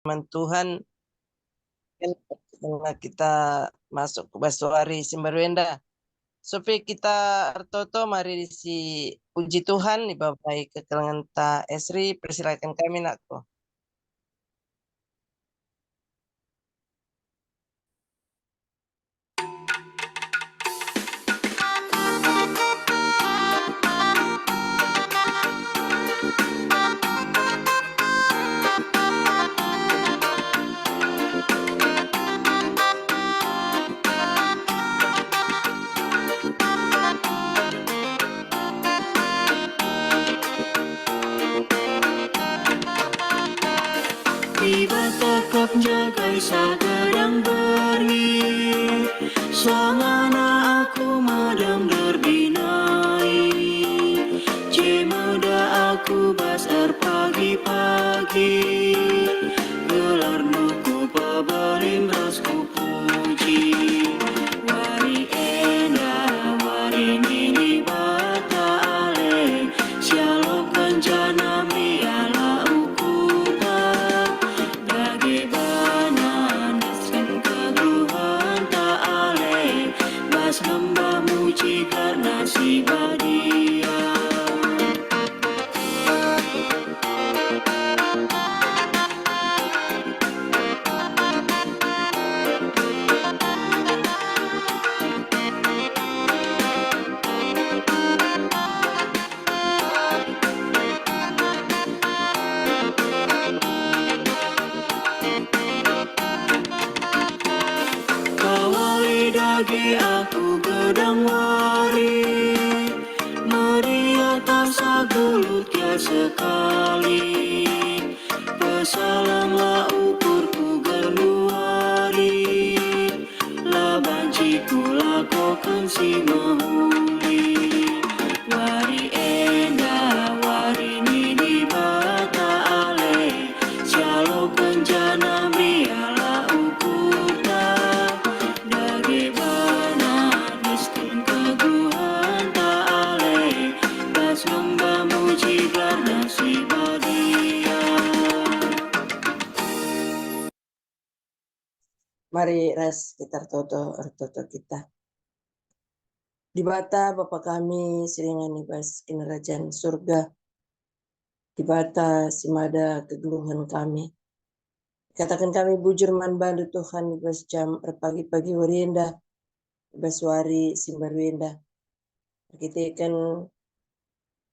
firman Tuhan setelah kita masuk ke Basuari Simbarwenda. Sopi kita Artoto mari si puji Tuhan di Bapak kekelangan ta Esri, persilakan kami nakku. Tiba tetap jagai sadang beri, samana aku madam derbinai, cemuda aku basar pagi-pagi, gelar nuku pabarim rasku puji, wari enda wari nini bata ale, sialo kencana miala hamba muji karena si badia. Kawali dagi aku gedang wari, meriah tasa gelut ya sekali, pesalanglah ukurku geluari, labanciku lakokan si mahuli, wari enda wari nini bata ale, sialo kencana miala ukurta, bagaimana miskin keguhan tak ale, bas lomba muji karena si badia. Mari ras kita Artoto kita. Di bata Bapa kami seringan ibas kerajaan surga. Di bata simada kegeluhan kami. Katakan kami bujur man bandu Tuhan ibas jam pagi-pagi warienda, ibas wari Simbarwenda. Kita kan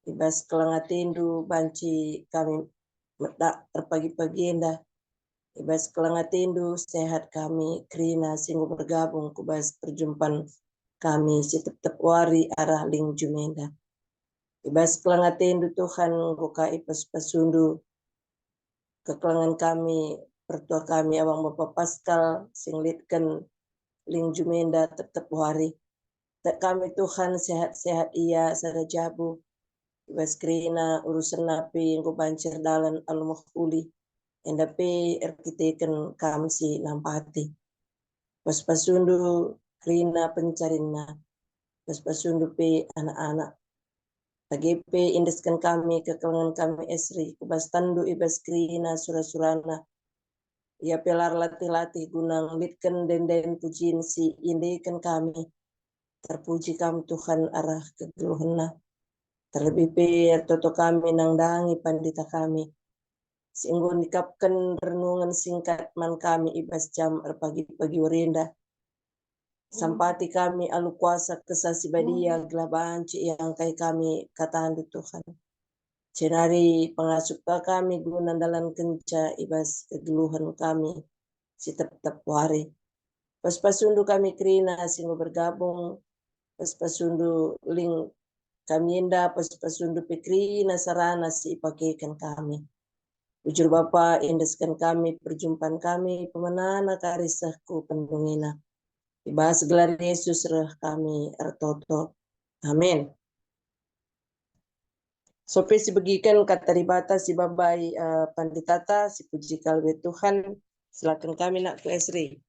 ibas kelangatindu banci kami medak terpagi-pagi enda. Ibas kelangatindu sehat kami krina singgu bergabung kubas perjumpaan kami si tetap wari arah ling jumenda. Ibas kelangatindu Tuhan buka ibas pasundu kekelangan kami pertua kami awang Bapak Paskal singlitkan ling jumenda tetap wari. Tak kami Tuhan sehat-sehat ia sada jabu. Ibas krina urusan napi yang kubancir dalan alumahuli. Endape erkiteken kami si nampati. Pas pasundu krina pencarina. Pas pasundu pe anak-anak. Tagepe indeskan kami kekelangan kami esri. Kubas tandu ibas krina surah-surana. Ia pelar latih-latih gunang litkan denden pujin si indekan kami. Terpuji kami Tuhan arah kegeluhana. Terlebih per toto kami nang dangi pandita kami. Singgo nikapkan renungan singkat man kami ibas jam pagi-pagi werinda. Sampati kami alu kuasa kesasi badia gelabanci yang kai kami katahan Tuhan. Cenari pengasuka kami guna dalam kenca ibas kegeluhan kami si tetap wari. Pas pasundu kami krina singgo bergabung. Pas pasundu ling kami indah pas pasundu pikrina sarana si ipakekan kami. Ujur Bapa indeskan kami perjumpaan kami pemenana karisahku pendungina. Ibas gelar Yesus reh kami Artoto. Amin. Sopi si begikan kata ribata si babai panditata si puji kalbe Tuhan. Silakan kami nak ke Esri.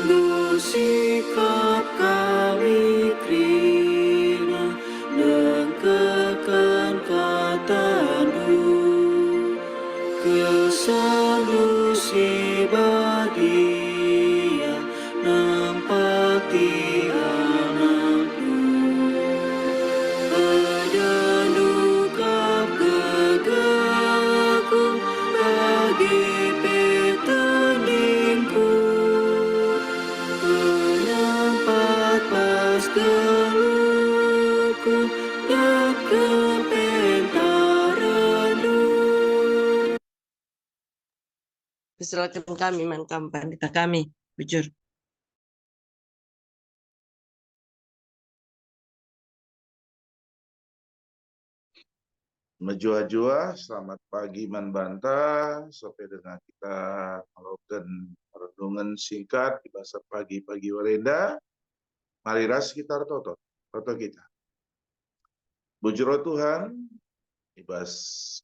Sungguh sikap kami terima dengkekan kata-Mu, kesan si badia nampati anak-Mu. Pedandukap gegaku bagi petendingku, penampat pas geluku dan kepentaranmu. Silakan kami mangkam pandita kami, bujur. Menjua-jua, selamat pagi Manbanta. Sampai dengan kita melakukan renungan singkat di bahasa pagi-pagi warenda. Mari ras kita toto kita. Bujur Tuhan, ibas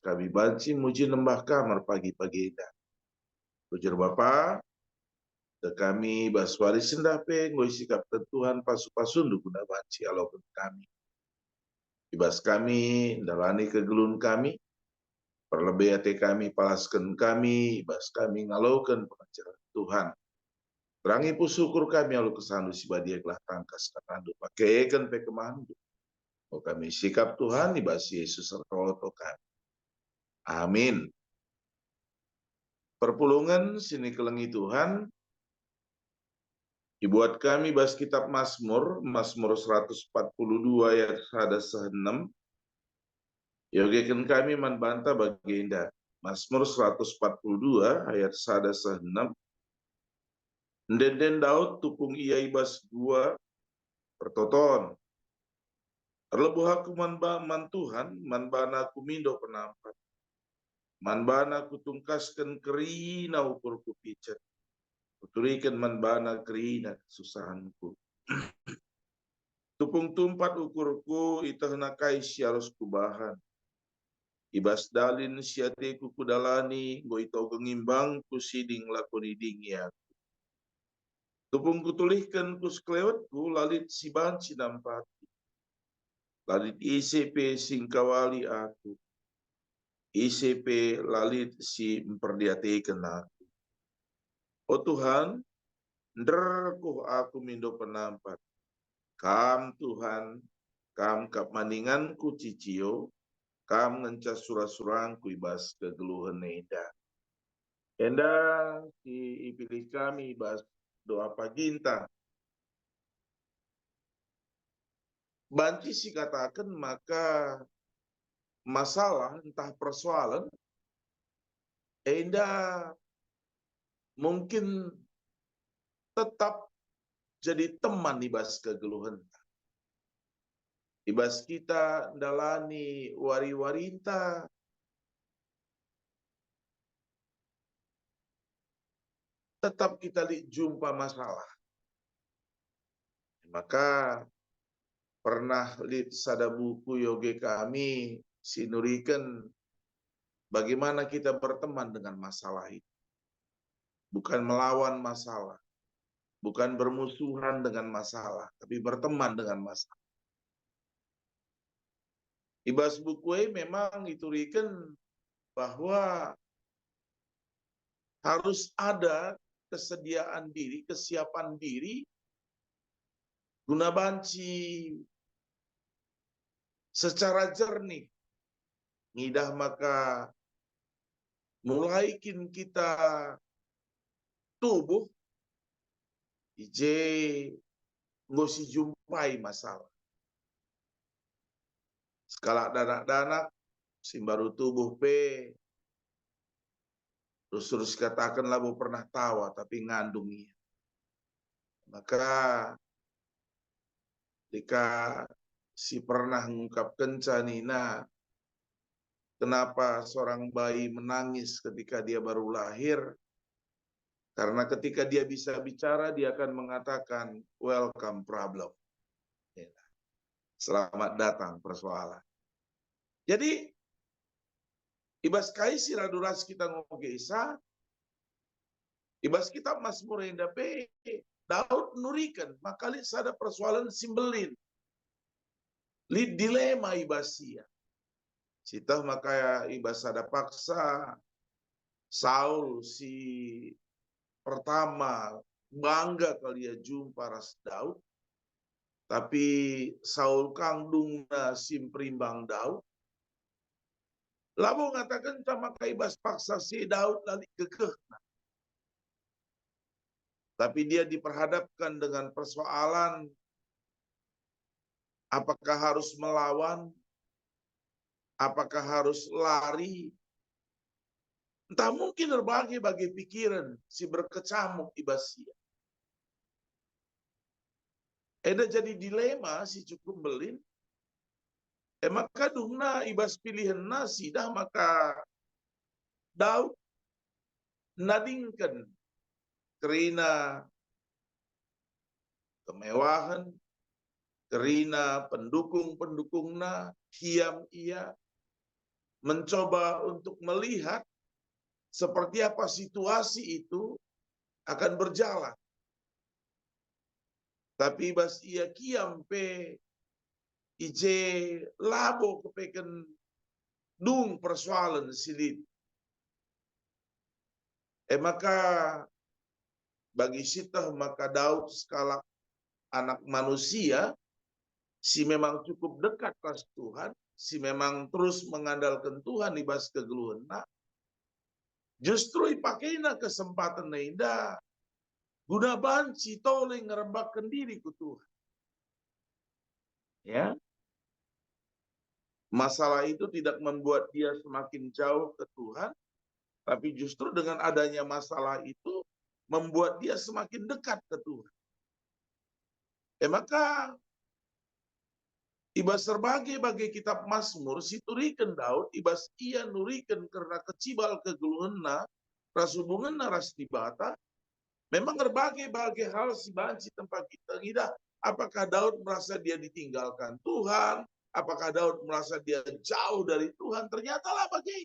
kami banci muji nembah kamar pagi-pagi indah. Bujur Bapa, ke kami baswari sendape ngoi sikap tentuhan pasu-pasundu guna banci alaupun kami. Ibas kami, dalani kegelun kami, perlebih hati kami, palaskan kami, ibas kami ngalaukan pengajaran Tuhan. Terangi pu syukur kami, alu kesandu si badia kelah tangkas kanandu, pakaikan pe kemandu. Oh kami sikap Tuhan, ibas Yesus serta kami. Amin. Perpulungan sini kelengi Tuhan, dibuat kami bas kitab Mazmur 142 ayat 106. Yogekan kami manbanta baginda. Mazmur 142 ayat 106. Ndenden Daud tupung ia ibas gua pertoton. Terlebuh aku man Tuhan, manbana aku mindo penampat. Manbana aku tungkaskan kerina ukur ku picet. Kuturikan manbana kerina kesusahanku. Tupung tumpat ukurku itahnakai siarus kubahan. Ibas dalin siateku kudalani, goito gengimbang kusiding lakoni dingya. Tupung kutulihkan kusklewetku lalit si banci nampati. Lalit ICP singkawali aku. ICP lalit si memperdiatekan aku. Oh Tuhan, nderkuh aku mindo penampat. Kam Tuhan, kam kap maninganku cicio, kam ngencas surah-surangku ibas kegeluhan enda. Enda si ipilih kami ibas doa paginta. Banci si katakan maka masalah entah persoalan enda mungkin tetap jadi teman ibas kegeluhan. Ibas kita dalani wari-warinta tetap kita jumpa masalah. Maka pernah lihat sada buku yoge kami sinurikan bagaimana kita berteman dengan masalah itu. Bukan melawan masalah. Bukan bermusuhan dengan masalah. Tapi berteman dengan masalah. Ibas buku memang iturikan bahwa harus ada kesediaan diri, kesiapan diri guna banci secara jernih. Ngidah maka mulaikin kita tubuh ije ngosi jumpai masalah. Skala danak-danak simbaru tubuh pe terus katakan labu pernah tawa tapi ngandungi. Maka jika si pernah mengungkapkan canina kenapa seorang bayi menangis ketika dia baru lahir? Karena ketika dia bisa bicara, dia akan mengatakan, welcome problem. Selamat datang persoalan. Jadi, ibas kai siraduras kita ngogesa, ibas kita Mazmur endape, Daud nurikan, maka lihat ada persoalan simbelin. Lihat dilema ibasia. Sitah maka ibas ada paksa Saul si pertama bangga kali ya jumpa ras Daud. Tapi Saul kangdung na simprimbang Daud. Labo ngatakan sama kaibas paksa si Daud lali kekeh. Tapi dia diperhadapkan dengan persoalan apakah harus melawan, apakah harus lari. Entah mungkin berbagai pikiran si berkecamuk ibasia. Ada jadi dilema si cukup belin. Maka dungna ibas pilihan nasi dah maka Daud nadingkan kerina kemewahan, kerina pendukung-pendukungna, hiam ia mencoba untuk melihat seperti apa situasi itu akan berjalan. Tapi bas ia kiam pe ije labo kepeken dung persoalan silit. Maka bagi sitah maka Daud skala anak manusia si memang cukup dekat pas Tuhan, si memang terus mengandalkan Tuhan di bas kegeluhan. Nah, justru ipakainya kesempatan na indah guna banci toleng ngerembakkan diri ku Tuhan. Ya. Masalah itu tidak membuat dia semakin jauh ke Tuhan, tapi justru dengan adanya masalah itu membuat dia semakin dekat ke Tuhan. Maka ibas berbagai kitab Mazmur siturikan Daud ibas ia nurikan karena kecibal kegeluhanna rasubunganna ras tibata. Memang berbagai hal si banci tempat kita tidak. Apakah Daud merasa dia ditinggalkan Tuhan? Apakah Daud merasa dia jauh dari Tuhan? Ternyata lah bagi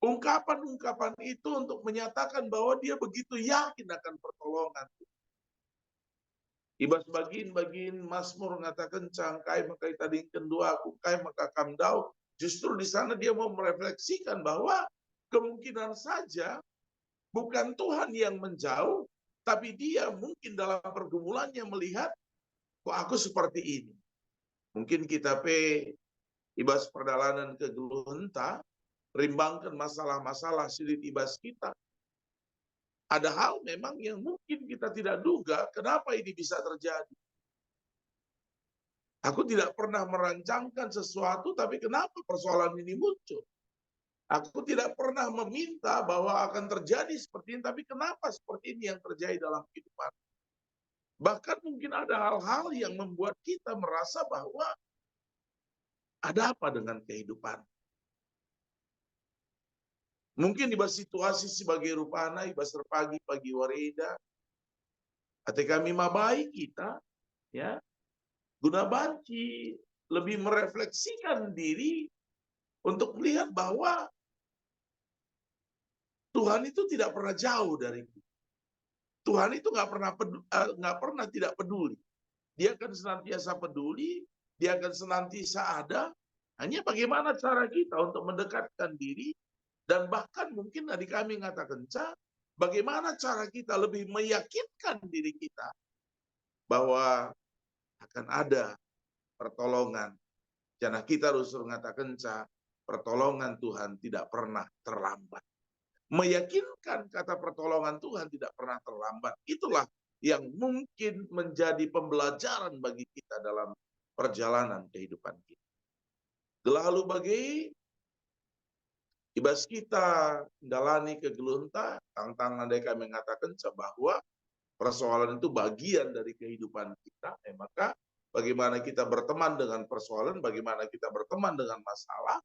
ungkapan-ungkapan itu untuk menyatakan bahwa dia begitu yakin akan pertolongan. Ibas bagian Mazmur mengatakan cangkai maka tadi kedua aku kai maka kam Daud. Justru di sana dia mau merefleksikan bahwa kemungkinan saja bukan Tuhan yang menjauh, tapi dia mungkin dalam pergumulannya melihat kok aku seperti ini. Mungkin kita ibas perdalanan kegeluhenta, rimbangkan masalah-masalah silit ibas kita. Ada hal memang yang mungkin kita tidak duga kenapa ini bisa terjadi. Aku tidak pernah merancangkan sesuatu, tapi kenapa persoalan ini muncul? Aku tidak pernah meminta bahwa akan terjadi seperti ini, tapi kenapa seperti ini yang terjadi dalam kehidupan? Bahkan mungkin ada hal-hal yang membuat kita merasa bahwa ada apa dengan kehidupan? Mungkin di situasi sebagai rupana, ibas pagi wareda, atau kami mabai kita, ya, guna banci lebih merefleksikan diri untuk melihat bahwa Tuhan itu tidak pernah jauh dari kita. Tuhan itu nggak pernah tidak peduli. Dia akan senantiasa peduli, dia akan senantiasa ada. Hanya bagaimana cara kita untuk mendekatkan diri. Dan bahkan mungkin tadi kami mengatakan, bagaimana cara kita lebih meyakinkan diri kita bahwa akan ada pertolongan. Karena kita harus mengatakan, pertolongan Tuhan tidak pernah terlambat. Meyakinkan kata pertolongan Tuhan tidak pernah terlambat. Itulah yang mungkin menjadi pembelajaran bagi kita dalam perjalanan kehidupan kita. Lalu bagi ibas kita jalani kegeluhenta, tantangan mereka mengatakan bahwa persoalan itu bagian dari kehidupan kita. Maka bagaimana kita berteman dengan persoalan, bagaimana kita berteman dengan masalah,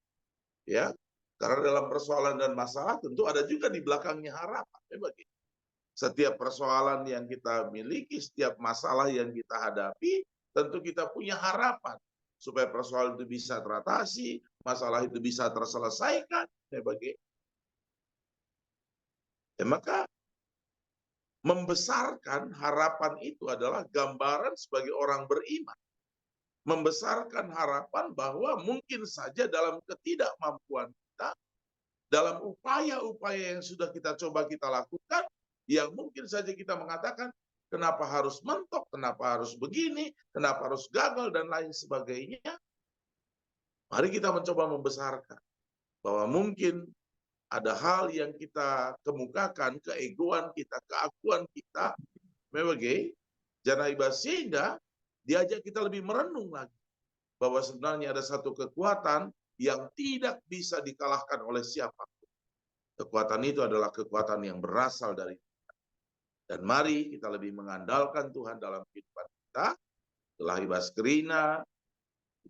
ya. Karena dalam persoalan dan masalah tentu ada juga di belakangnya harapan. Setiap persoalan yang kita miliki, setiap masalah yang kita hadapi, tentu kita punya harapan supaya persoalan itu bisa teratasi, masalah itu bisa terselesaikan. Maka Membesarkan harapan itu adalah gambaran sebagai orang beriman. Membesarkan harapan bahwa mungkin saja dalam ketidakmampuan kita, dalam upaya-upaya yang sudah kita coba kita lakukan, yang mungkin saja kita mengatakan, kenapa harus mentok, kenapa harus begini, kenapa harus gagal, dan lain sebagainya. Mari kita mencoba membesarkan bahwa mungkin ada hal yang kita kemukakan, keegoan kita, keakuan kita, sehingga diajak kita lebih merenung lagi bahwa sebenarnya ada satu kekuatan yang tidak bisa dikalahkan oleh siapapun. Kekuatan itu adalah kekuatan yang berasal dari Tuhan. Dan mari kita lebih mengandalkan Tuhan dalam kehidupan kita. Setelah ibas kerina,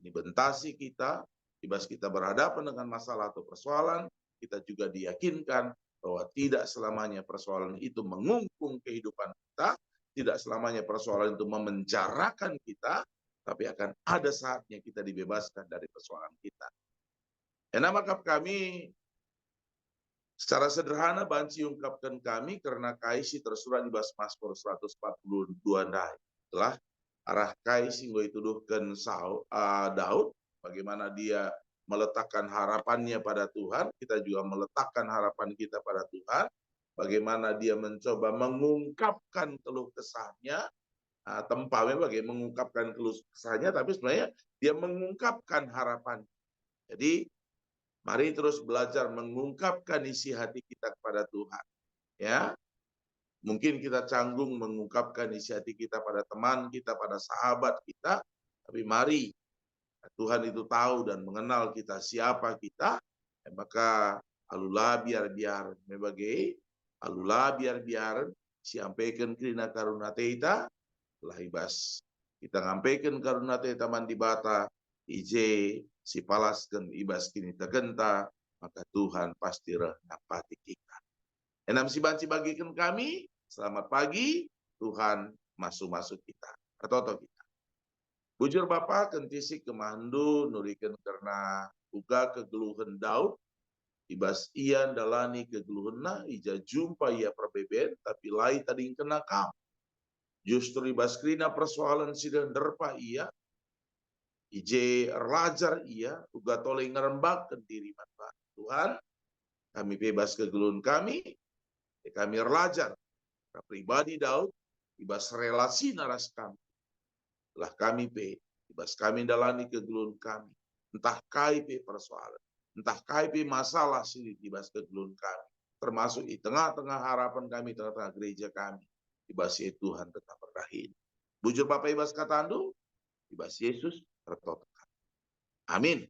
ini bentasi kita, ibas kita berhadapan dengan masalah atau persoalan, kita juga diyakinkan bahwa tidak selamanya persoalan itu mengungkung kehidupan kita, tidak selamanya persoalan itu memenjarakan kita, tapi akan ada saatnya kita dibebaskan dari persoalan kita. Nama kami secara sederhana banci ungkapkan kami karena kaisi tersurat di bas Mazmur 142 dai. Telah arah kaisi gue tuduhkan Daud, bagaimana dia meletakkan harapannya pada Tuhan, kita juga meletakkan harapan kita pada Tuhan, bagaimana dia mencoba mengungkapkan keluh kesahnya, tempatnya bagaimana mengungkapkan keluh kesahnya, tapi sebenarnya dia mengungkapkan harapan. Jadi mari terus belajar mengungkapkan isi hati kita kepada Tuhan. Ya, mungkin kita canggung mengungkapkan isi hati kita pada teman kita, pada sahabat kita, tapi mari Tuhan itu tahu dan mengenal kita siapa kita, maka alulah biar siampaikan kerina karuna teita lahibas kita ngampaikan karuna teita mandibata ije si palaskan ibas kini tegenta, maka Tuhan pasti napati kita. Enam si banci bagikan kami, selamat pagi, Tuhan masuk kita atau kita. Bujur Bapak kentisi kemandu nurikan karena uga kegeluhan Daud, ibas ian dalani kegeluhanna, ija jumpa ia perbeben, tapi lai tadi kena kam. Justru ibas krina persoalan sidang derpa ia, ije rajar ia, uga toleh ngerembak ke diri mata. Tuhan, kami bebas kegeluhan kami rajar. Pribadi Daud, ibas relasi naras kami. Lah kami ibas kami dalani kegeluhan kami. Entah KIP persoalan, entah KIP masalah sini ibas kegeluhan kami. Termasuk di tengah-tengah harapan kami, tengah-tengah gereja kami. Ibas Tuhan tetap berakhir. Bujur Bapak ibas katandu, ibas Yesus tertotok. Amin.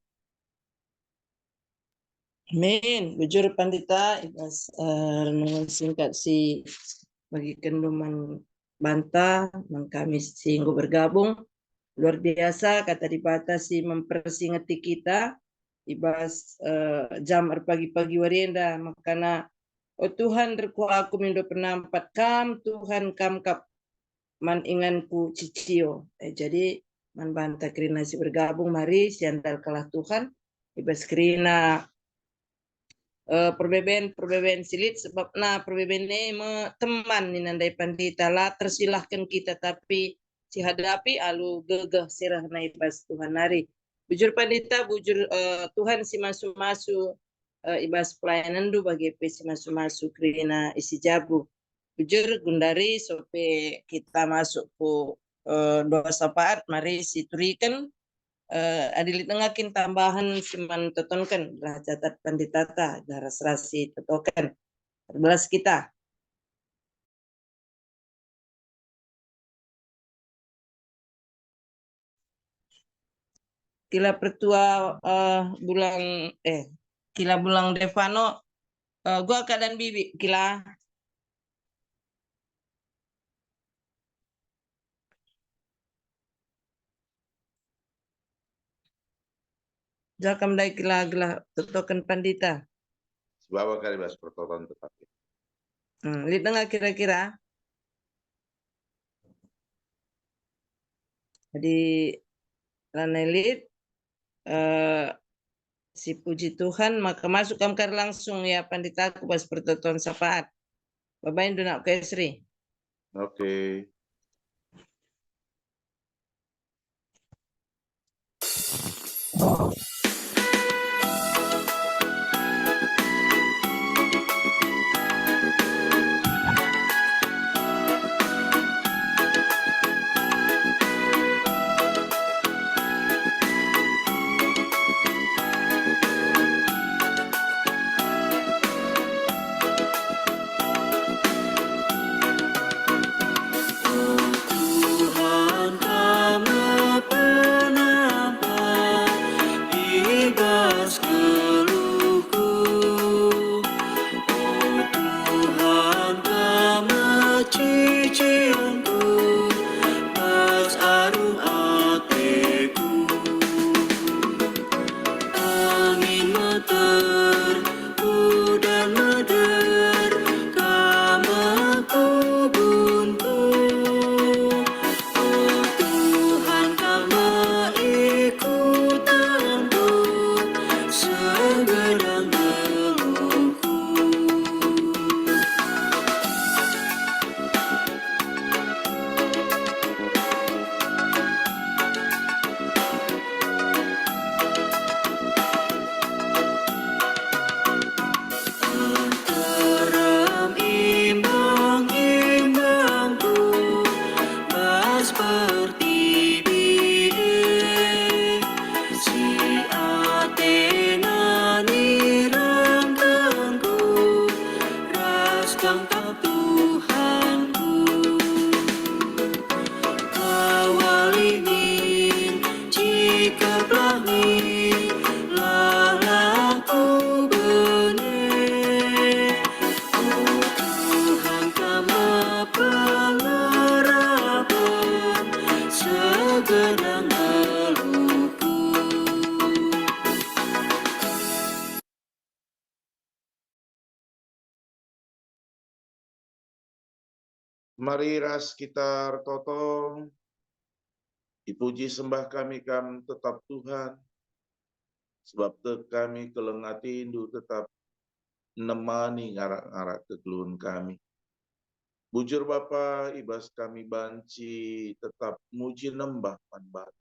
Amin. Bujur Pandita, ibas renungan singkat si bagi kenduman bantah, kami singgu bergabung. Luar biasa kata dibatasi mempersingati kita, ibas jam pagi-pagi warenda, makana oh Tuhan derku aku mindo penampat kam, Tuhan kam kap man inganku cicio. Jadi man bantah kerina si bergabung, mari siandal kalah Tuhan, ibas kerina perbeben silit sebab perbeben ini teman ni nandai pandita lah tersilahkan kita tapi si hadapi alu gegah sirah na ibas Tuhan nari bujur pandita bujur Tuhan si masu ibas pelayanan du bagi si masu kerina isi jabu bujur gundari sope kita masuk ku doa sapaat mari si turikan adili tengakin tambahan siman totonkan lah catat panditata garas rasi totokan 14 kita kila pertua bulang kila bulang Devano gua keadaan bibi kila jakam dai kila gila totokan pandita Sebab kali ibas pertoton tetap. li tengah kira-kira jadi lanelit si puji Tuhan maka masuk kamkar langsung ya pandita aku pas pertoton sapaat babain do nak kesri Oke. Tuhan Kami penampak ibas keluhku. Oh Tuhan Kami cicianku, pas arum hatiku. Angin meter, udan meder, kamaku buntu. Oh Tuhan kama ikutanku, segedang geluhku. Terang imbang-imbangku, pas pertiwi si Athena nirangkanku, ras tangkap Tuhanku. Kawalingin jika pelangi lalaku benih. Oh Tuhan kama pengarapan, segedang geluhku. Mari ras kita totong. Dipuji sembah kami tetap Tuhan. Sebab kami kelengati indu tetap nemani ngarak-ngarak kegeluhan kami. Bujur Bapa ibas kami banci tetap muji nembah panbat.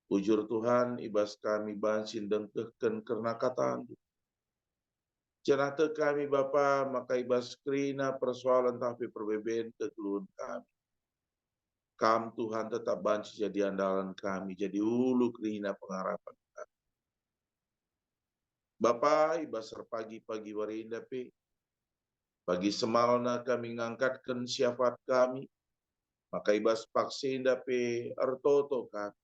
Bujur Tuhan ibas kami banci dengkehken kerna kataan. Cenah kami Bapa maka ibas krina persoalan tapi perbeben kegeluhan kami. Kam Tuhan tetap banci jadi andalan kami, jadi ulu krina pengharapan kami. Bapa ibas pagi-pagi warinda pe, pagi semalna kami ngangkatkan syafaat kami, maka ibas paksinda pe artoto kami.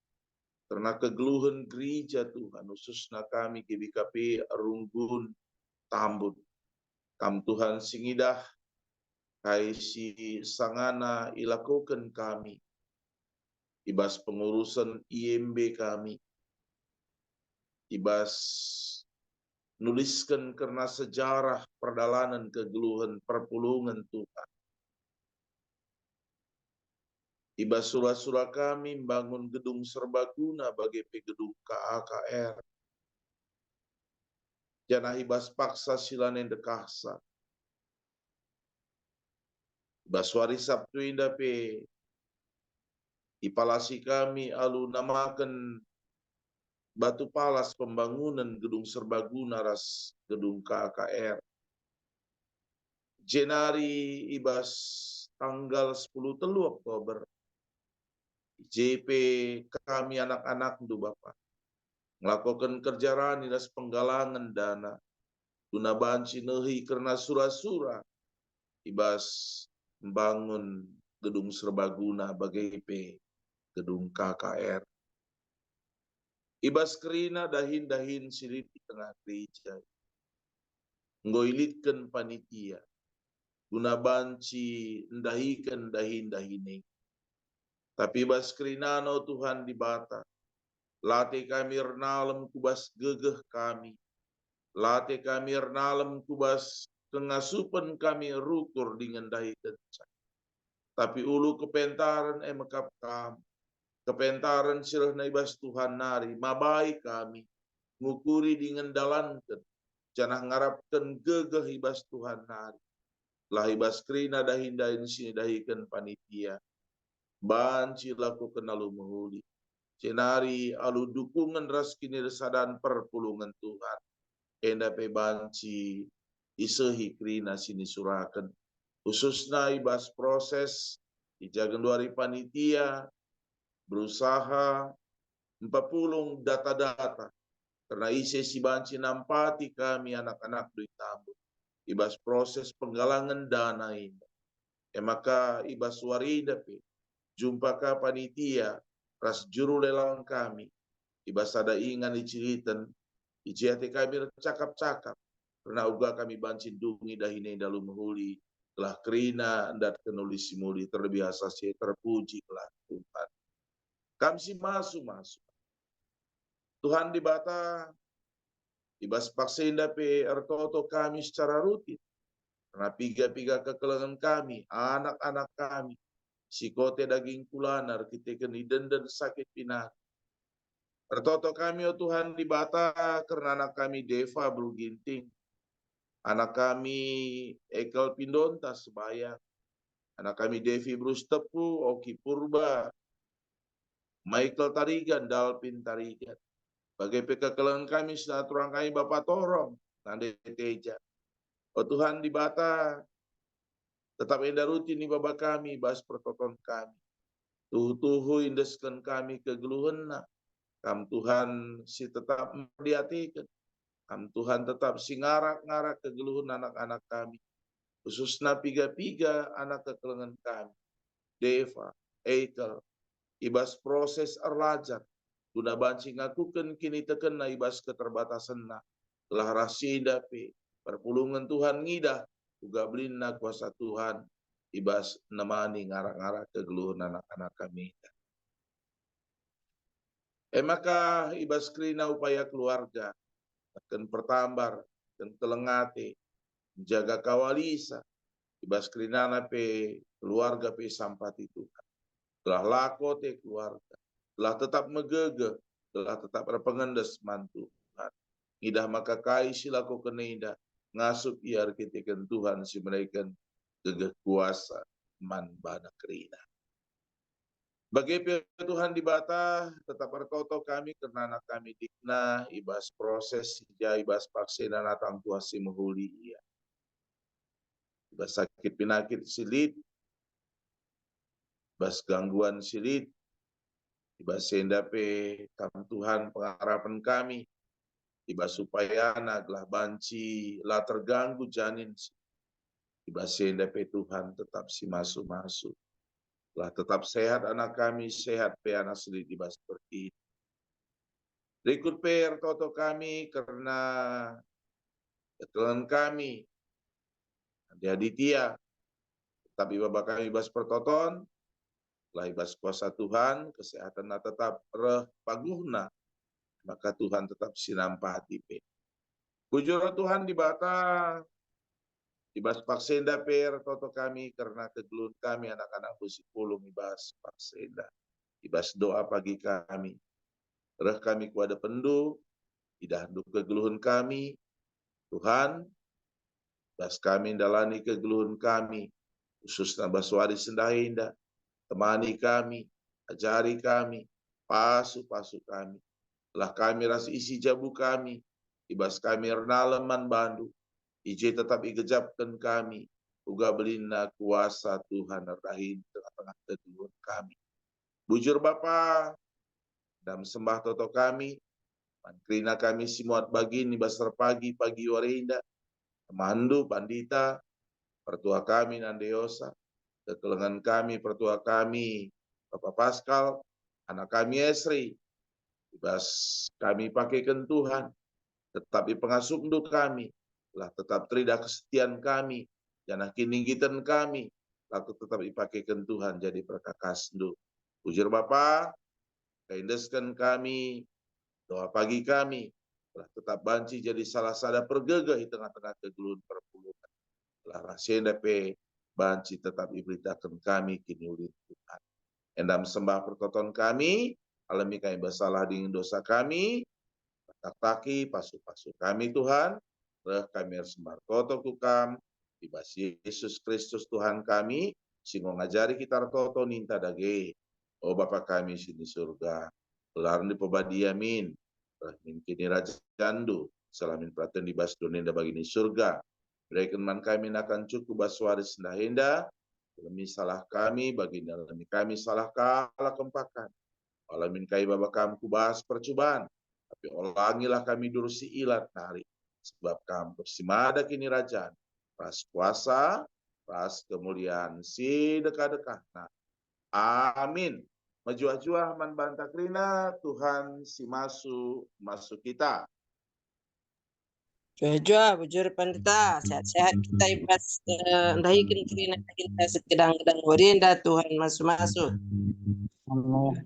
Karena kegeluhan gereja Tuhan, khususnya kami GBKP Runggun Tambun. Kam Tuhan singidah, kai si sangana ilakukan kami. Ibas pengurusan IMB kami. Ibas nuliskan karena sejarah perdalanan kegeluhan perpulungan Tuhan. Ibas sura-sura kami membangun gedung serbaguna bagi gedung KAKR. Janah ibas paksa silanen dekahsa. Ibas wari Sabtu indah pe ipalasi kami alu namakan batu palas pembangunan gedung serbaguna ras gedung KKR. Jenari ibas tanggal 10 telu Oktober. JP kami anak-anak du Bapak. Melakukan kerjaan iras penggalangan dana. Guna banci nehi karena sura-sura. Ibas membangun gedung serbaguna bagi gedung KKR. Ibas kerina dahin-dahin silit di tengah gereja. Ngoilitkan panitia. Guna banci ndahikan dahin-dahine. Tapi ibas kerina no Tuhan di bata. Latih kami rnalem kubas gegeh kami. Latih kami rnalem kubas kengasupan kami rukur dengan dahikan. Tapi ulu kepentaran mekap kami. Kepentaran sirah naibas Tuhan nari, mabai kami, ngukuri dengan dalankan, janah ngarapkan gegeh ibas Tuhan nari. Lahi baskrina dahindain sini dahikan panitia. Banci laku kenalu menghuli. Cenari alu dukungan ras kini resadan perpulungan Tuhan. Endape banci isehi krina sini surakan. Khususnya ibas proses dijagan duari panitia berusaha 40 data-data karena isi si banci nampati kami anak-anak duit tamu ibas proses penggalangan dana ini maka ibas warida pe jumpa ka panitia ras juru lelang kami ibas ada ingan diceritan ijati kami cakap-cakap karena uga kami banci dungi dahine dalu menghuli telah kerina dan kenulis simuli terbiasa si terpuji lah Tuhan. Kami si masuk. Tuhan di bata ibas paksenda pe ertoto kami secara rutin. Karena piga-piga kekelengan kami, anak-anak kami, sikote daging kulanar, kita keni denden sakit pinak. Ertoto kami oh Tuhan di bata karena anak kami Deva Bruginting. Anak kami Ekel Pindonta sebaya. Anak kami Devi Brus Tepu, Oki Purba, Michael Tarigan, Dalpin Tarigan. Bagai kekelengan kami senaturang kami Bapak Torong, Nande Teja. Oh Tuhan di bata, tetap indah rutin di Bapak kami, bas pertoton kami. Tuhu indeskan kami kegeluhena. Kam Tuhan si tetap merdiatikan. Kam Tuhan tetap si ngarak-ngarak kegeluhan anak-anak kami. Khususnya piga-piga anak kekelengan kami. Deva, Eitel, ibas proses erlajar. Guna banci ngakuken kini teken na ibas keterbatasan na. Telah rasida pe. Perpulungan Tuhan ngidah. Juga belina kuasa Tuhan. Ibas nemani ngarak-ngarak kegeluhan anak-anak kami. Maka ibas krina upaya keluarga. Akan pertambar. Dan telengate. Jaga kawalisa. Ibas krinana pe keluarga pe sampati Tuhan. Telah lakote keluarga. Telah tetap megege. Telah tetap berpengendes mantu Tuhan. Idah maka kai silaku kenida. Ngasup iar kitikan Tuhan si mereka gegeh kuasa man bana krina. Bagi Tuhan di bata tetap bertoto kami karena anak kami dikna ibas proses ja ibas paksena natang Tuhan si menghuli ia. Ibas sakit penyakit silit, ibas gangguan silit, ibas sendape kam Tuhan pengharapan kami, ibas supaya anaklah banci lah terganggu janin, ibas sendape Tuhan tetap si masuk-masuk, lah tetap sehat anak kami, sehat pe anak silit ibas seperti ini. Berikut per toto kami karena ketelan kami, di Aditya, tapi Bapak kami ibas pertoton, lah ibas kuasa Tuhan, kesehatan tetap paguhna, maka Tuhan tetap sinampati pe. Bujur Tuhan di bata, ibas paksenda per toto kami karena kegeluhan kami anak-anak busi pulung ibas paksenda, ibas doa pagi kami, kami kuada pendu, idah kegeluhan kami, Tuhan, ibas kami dalani kegeluhan kami, khususnya baswari sendahinda, temani kami, ajari kami, pasu-pasu kami. Telah kami ras isi jabu kami, ibas kami renaleman bandu, ije tetap igejapkan kami, uga belina kuasa Tuhan rahin tengah-tengah kegeluhan kami. Bujur Bapa, dalam sembah toto kami, mankrina kami simuat bagini basar pagi warinda, temandu pandita, pertua kami nandeosa, kekelengan kami, pertua kami, Bapak Pascal, anak kami Esri, ibas kami pakaikan Tuhan, tetapi pengasuh untuk kami, lah tetap terida kesetiaan kami, jangan kininggitan kami, laku tetap dipakaikan Tuhan jadi perkakas nduk. Ujur Bapa, kaindeskan kami, doa pagi kami, lah tetap banci jadi salah sada pergegah di tengah-tengah kegeluhan perpuluhan. Lah rasenda pe banci tetap diberitakan kami kini ulin Tuhan. Endam sembah pertoton kami, alami kami bersalah dengan dosa kami, tak-taki pasu-pasu kami Tuhan, kami harus sembah toto kukam, Ibas Yesus Kristus Tuhan kami, sing ngajari kita toto ninta dage. O Bapa kami sini surga, Laran di pabadiamin, rahmin kini raja jandu, salamin praten di bas donenda bagini surga. Berikan man kami akan cukup baswaris ndahenda, demi salah kami, baginda demi kami salah kalah kempakan. Alamin kai baba kami kubahas percobaan, tapi ulangilah kami dulu si ilat nari, sebab kamu bersimada kini rajaan, ras kuasa, ras kemuliaan si dekat-dekat. Nah, amin. Majua-jua man banta krina Tuhan si masuk kita. Jua-jua, bujur pandita, sehat-sehat kita ibas ndahikin kirina kita sekedang-kedang warinda Tuhan masuk-masuk. Manjur.